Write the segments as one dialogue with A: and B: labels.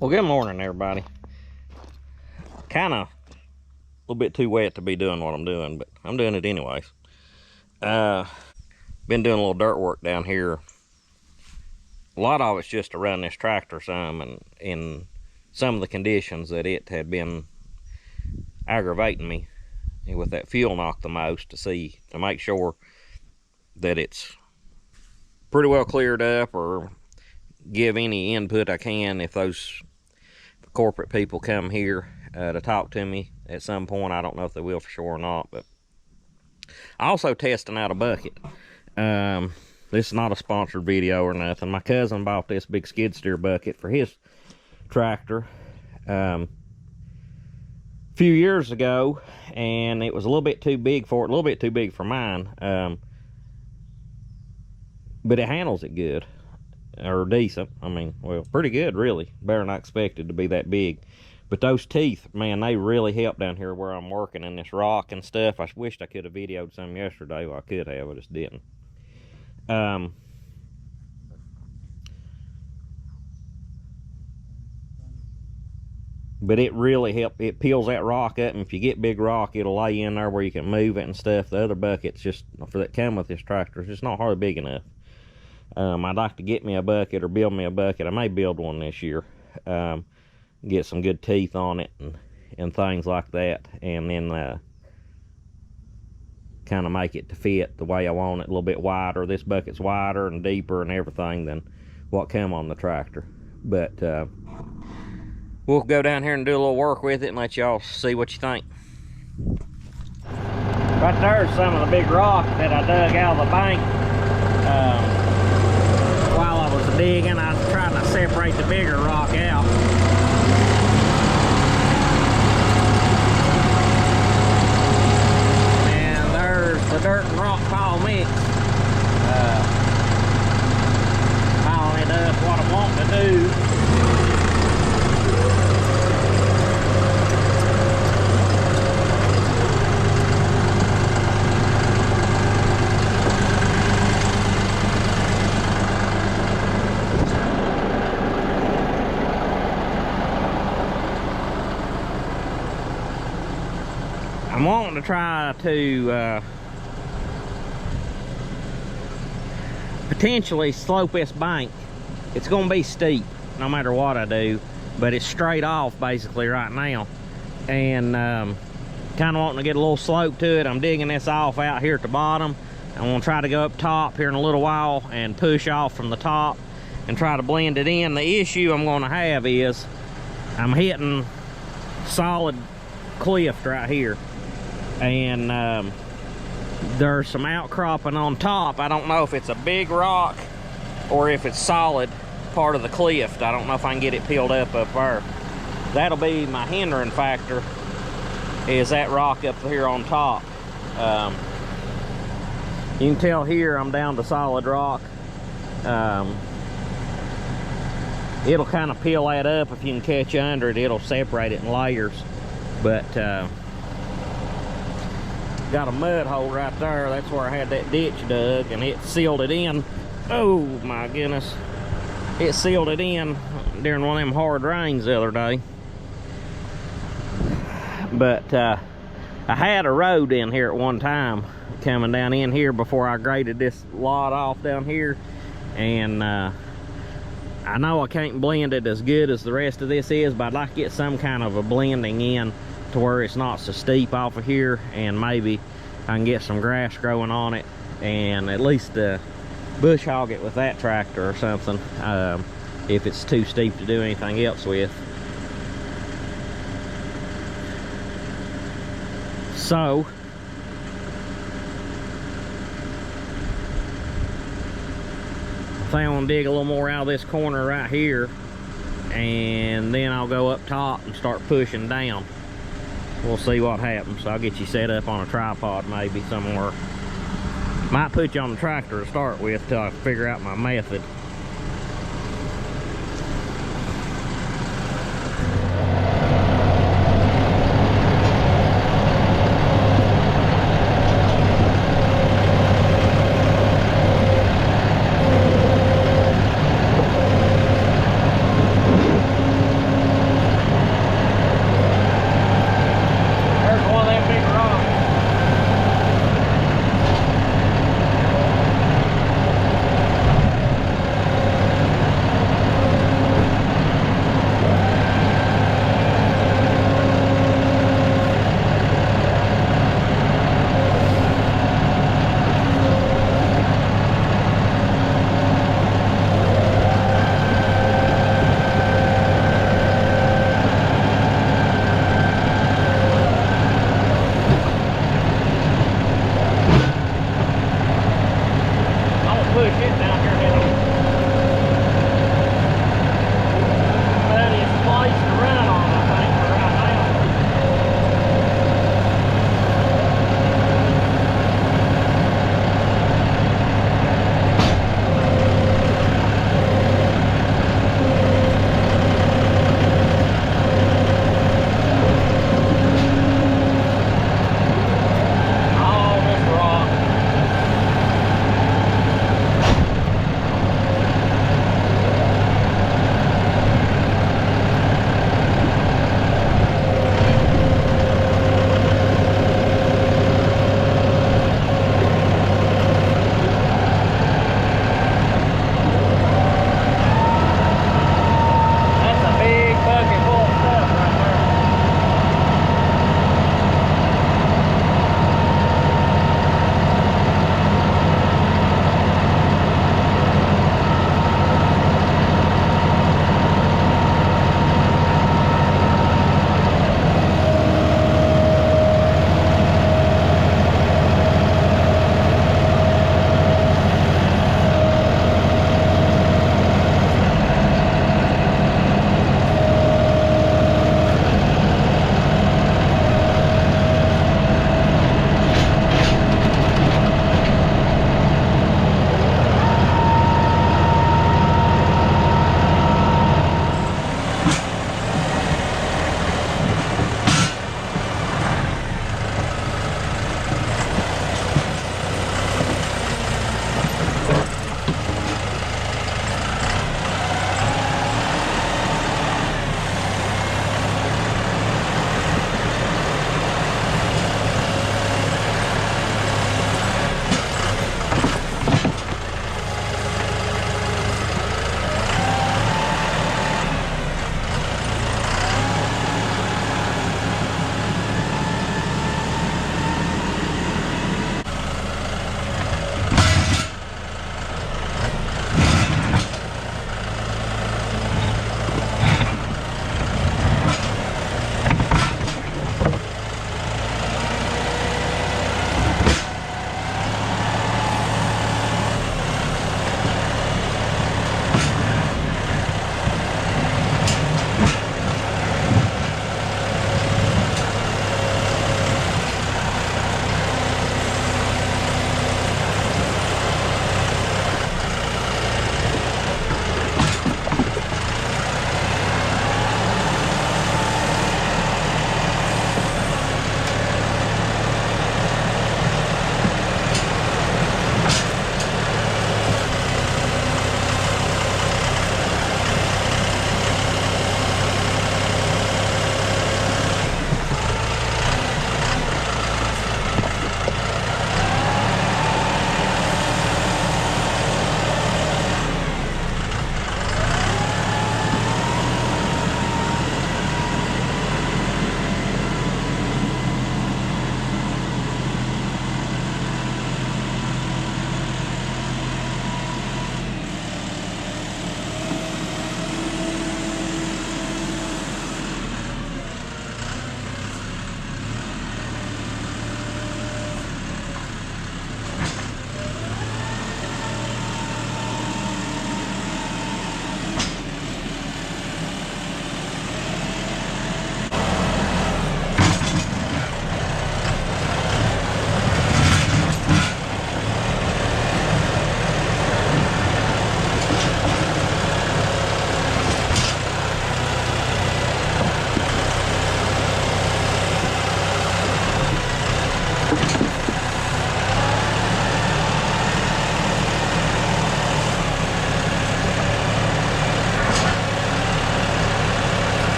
A: Well, good morning, everybody. Kind of a little bit too wet to be doing what I'm doing, but I'm doing it anyways. Been doing a little dirt work down here. A lot of it's just to run this tractor some, and in some of the conditions that it had been aggravating me with that fuel knock the most, to make sure that it's pretty well cleared up, or give any input I can if those corporate people come here to talk to me at some point. I don't know if they will for sure or not, but also testing out a bucket. This is not a sponsored video or nothing. My cousin bought this big SkidSteer bucket for his tractor a few years ago, and it was a little bit too big for it, a little bit too big for mine, but it handles it good, or decent. I mean, well, pretty good, really. Better than I expected to be that big. But those teeth, man, they really help down here where I'm working in this rock and stuff. I wished I could have videoed some yesterday. Well, I could have, I just didn't. But it really helps. It peels that rock up, and if you get big rock, it'll lay in there where you can move it and stuff. The other buckets, just for that come with this tractor, it's just not hardly big enough. I'd like to get me a bucket or build me a bucket. I may build one this year. Get some good teeth on it and things like that, and then kind of make it to fit the way I want it, a little bit wider. This bucket's wider and deeper and everything than what come on the tractor. But we'll go down here and do a little work with it and let y'all see what you think. Right there's some of the big rock that I dug out of the bank. While I was digging, I was trying to separate the bigger rock out. And there's the dirt and rock pile mix. Piling it up, what I'm wanting to do. I'm wanting to try to potentially slope this bank. It's going to be steep no matter what I do, but it's straight off basically right now, and kind of wanting to get a little slope to it. I'm digging this off out here at the bottom. I'm going to try to go up top here in a little while and push off from the top and try to blend it in. The issue I'm going to have is I'm hitting solid cliff right here, and there's some outcropping on top. I don't know if it's a big rock or if it's solid part of the cliff. I don't know if I can get it peeled up there. That'll be my hindering factor, is that rock up here on top. You can tell here I'm down to solid rock. It'll kind of peel that up. If you can catch under it, it'll separate it in layers. But got a mud hole right there. That's where I had that ditch dug, and it sealed it in. Oh my goodness, it sealed it in during one of them hard rains the other day. But I had a road in here at one time coming down in here before I graded this lot off down here, and I know I can't blend it as good as the rest of this is, but I'd like to get some kind of a blending in to where it's not so steep off of here, and maybe I can get some grass growing on it, and at least bush hog it with that tractor or something, if it's too steep to do anything else with. So I think I'm gonna dig a little more out of this corner right here, and then I'll go up top and start pushing down. We'll see what happens. I'll get you set up on a tripod maybe somewhere. Might put you on the tractor to start with till I figure out my method.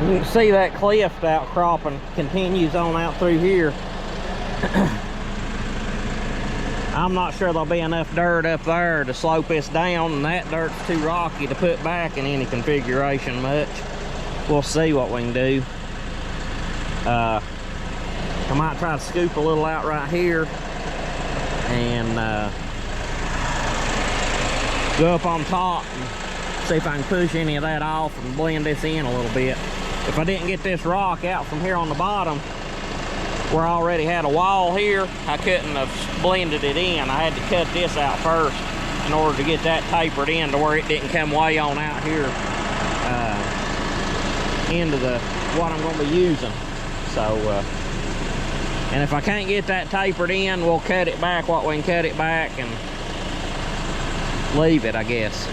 A: You can see that cliff outcropping continues on out through here. I'm not sure there'll be enough dirt up there to slope this down, and that dirt's too rocky to put back in any configuration much. We'll see what we can do. I might try to scoop a little out right here and go up on top and see if I can push any of that off and blend this in a little bit. If I didn't get this rock out from here on the bottom, where I already had a wall here, I couldn't have blended it in. I had to cut this out first in order to get that tapered in to where it didn't come way on out here into what I'm going to be using. So, and if I can't get that tapered in, we'll cut it back what we can cut it back and leave it, I guess.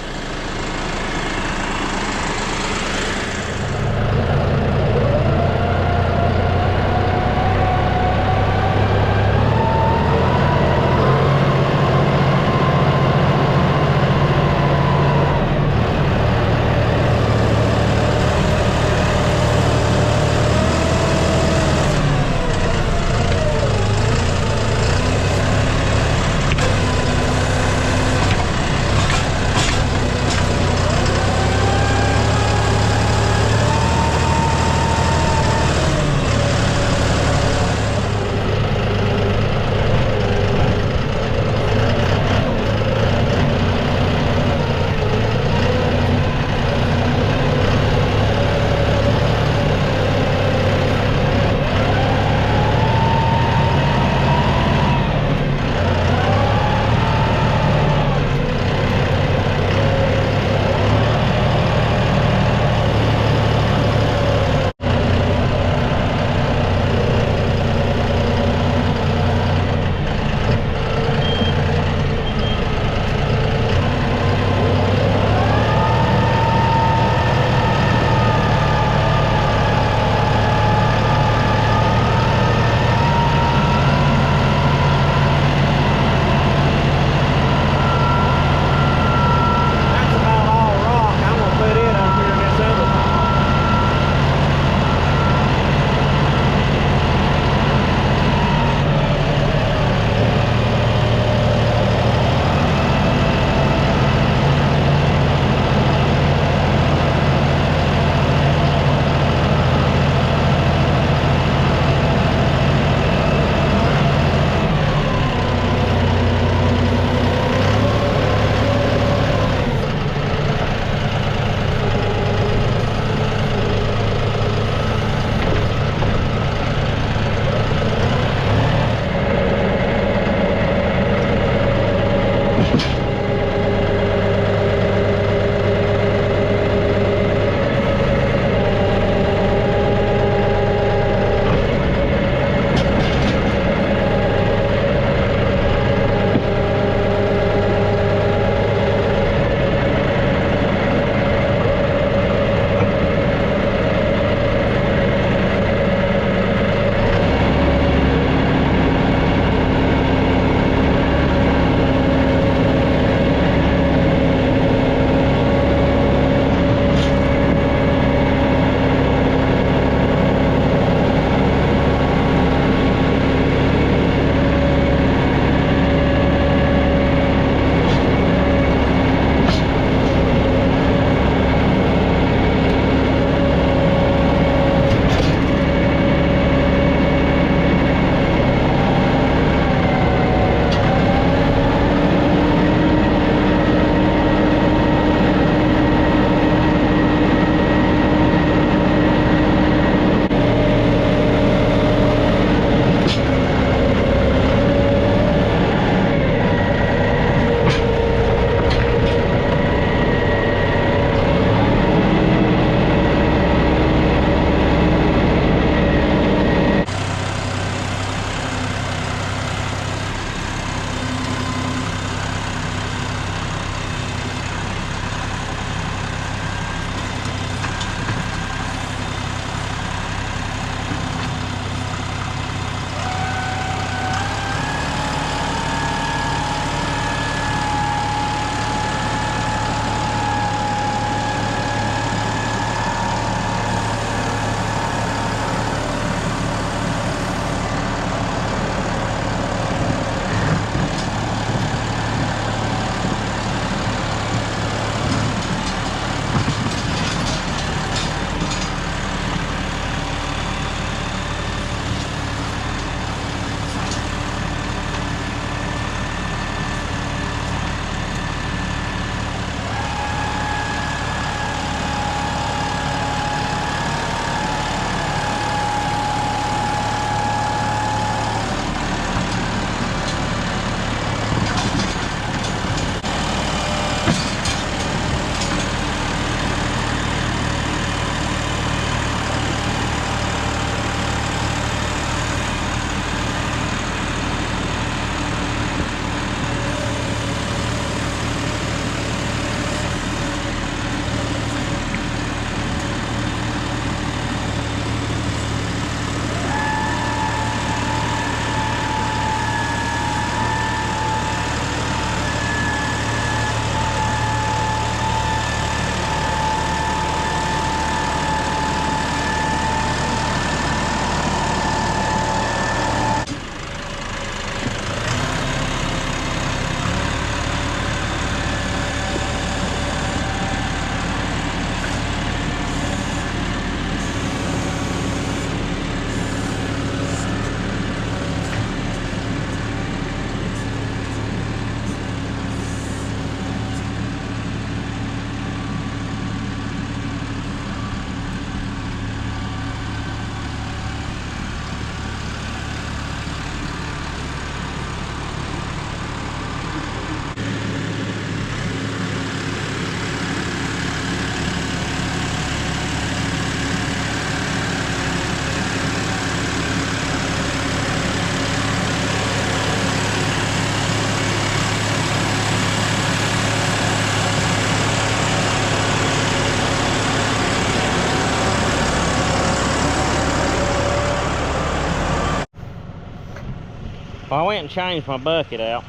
A: Well, I went and changed my bucket out.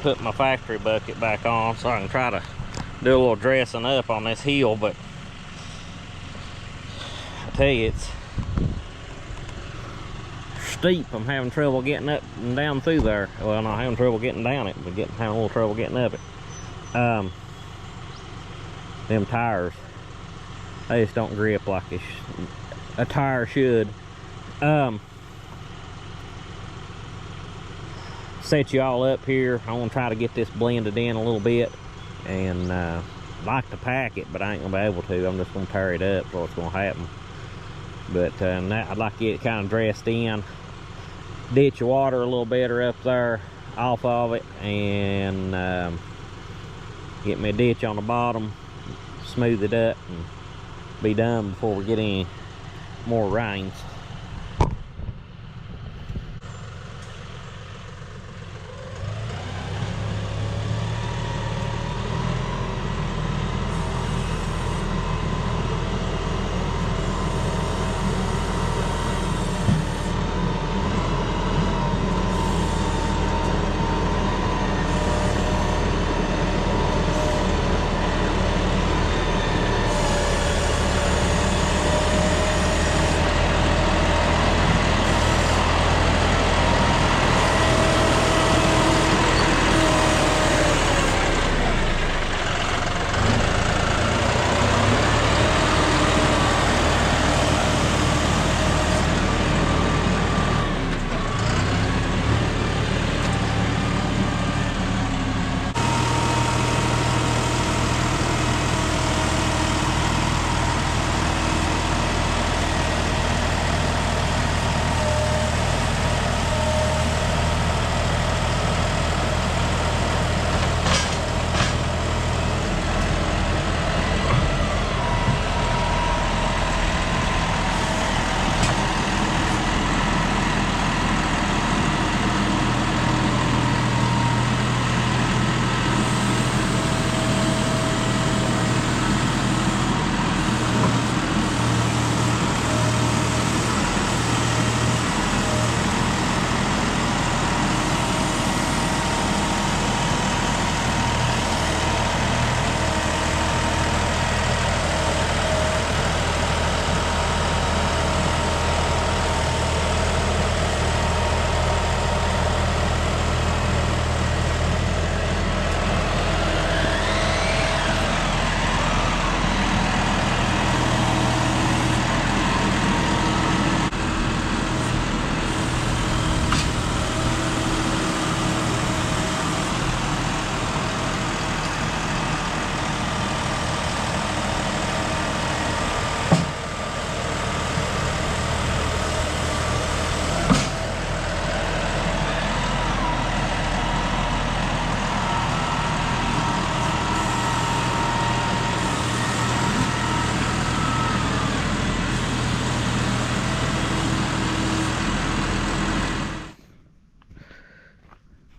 A: Put my factory bucket back on so I can try to do a little dressing up on this hill, but I tell you, it's steep. I'm having trouble getting up and down through there. Well, not having trouble getting down it, but having a little trouble getting up it. Them tires, they just don't grip like a tire should. Set you all up here. I want to try to get this blended in a little bit, and like to pack it, but I ain't gonna be able to. I'm just gonna tear it up, so what's gonna happen. But I'd like to get it kind of dressed in, ditch the water a little better up there off of it, and get me a ditch on the bottom, smooth it up, and be done before we get any more rains.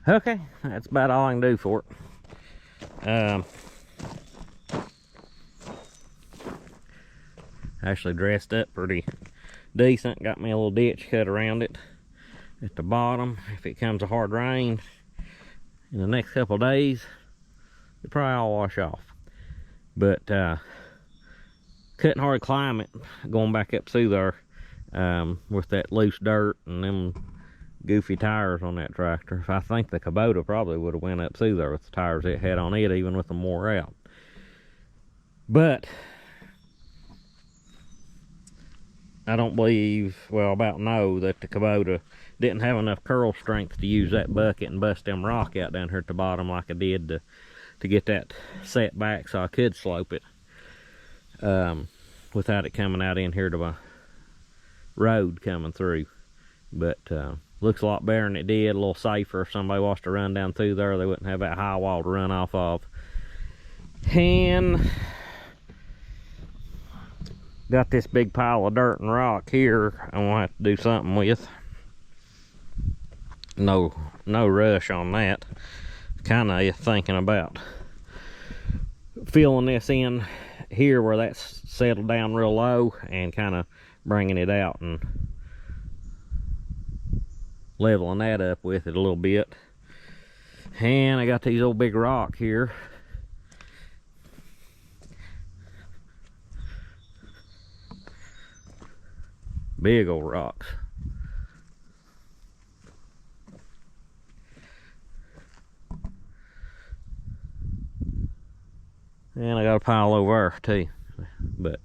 A: Okay, that's about all I can do for it. Actually dressed up pretty decent. Got me a little ditch cut around it at the bottom. If it comes a hard rain in the next couple of days, it'll probably all wash off. But couldn't hardly climb it going back up through there with that loose dirt and them goofy tires on that tractor. I think the Kubota probably would have went up through there with the tires it had on it, even with them wore out. But I don't believe, well, about know that the Kubota didn't have enough curl strength to use that bucket and bust them rock out down here at the bottom like I did to get that set back so I could slope it without it coming out in here to my road coming through. But looks a lot better than it did, a little safer. If somebody wants to run down through there, they wouldn't have that high wall to run off of. And got this big pile of dirt and rock here I'm gonna have to do something with. No rush on that. Kind of thinking about filling this in here where that's settled down real low and kind of bringing it out and leveling that up with it a little bit. And I got these old big rock here. Big old rocks. And I got a pile over there too. But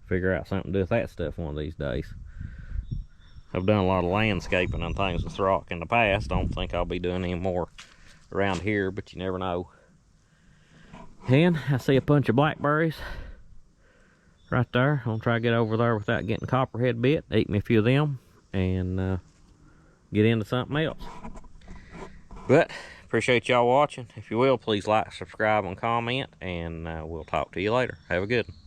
A: figure out something to do with that stuff one of these days. I've done a lot of landscaping and things with rock in the past. Don't think I'll be doing any more around here, but you never know. And I see a bunch of blackberries right there. I'm gonna try to get over there without getting copperhead bit. Eat me a few of them and get into something else. But appreciate y'all watching. If you will, please like, subscribe, and comment, and we'll talk to you later. Have a good one.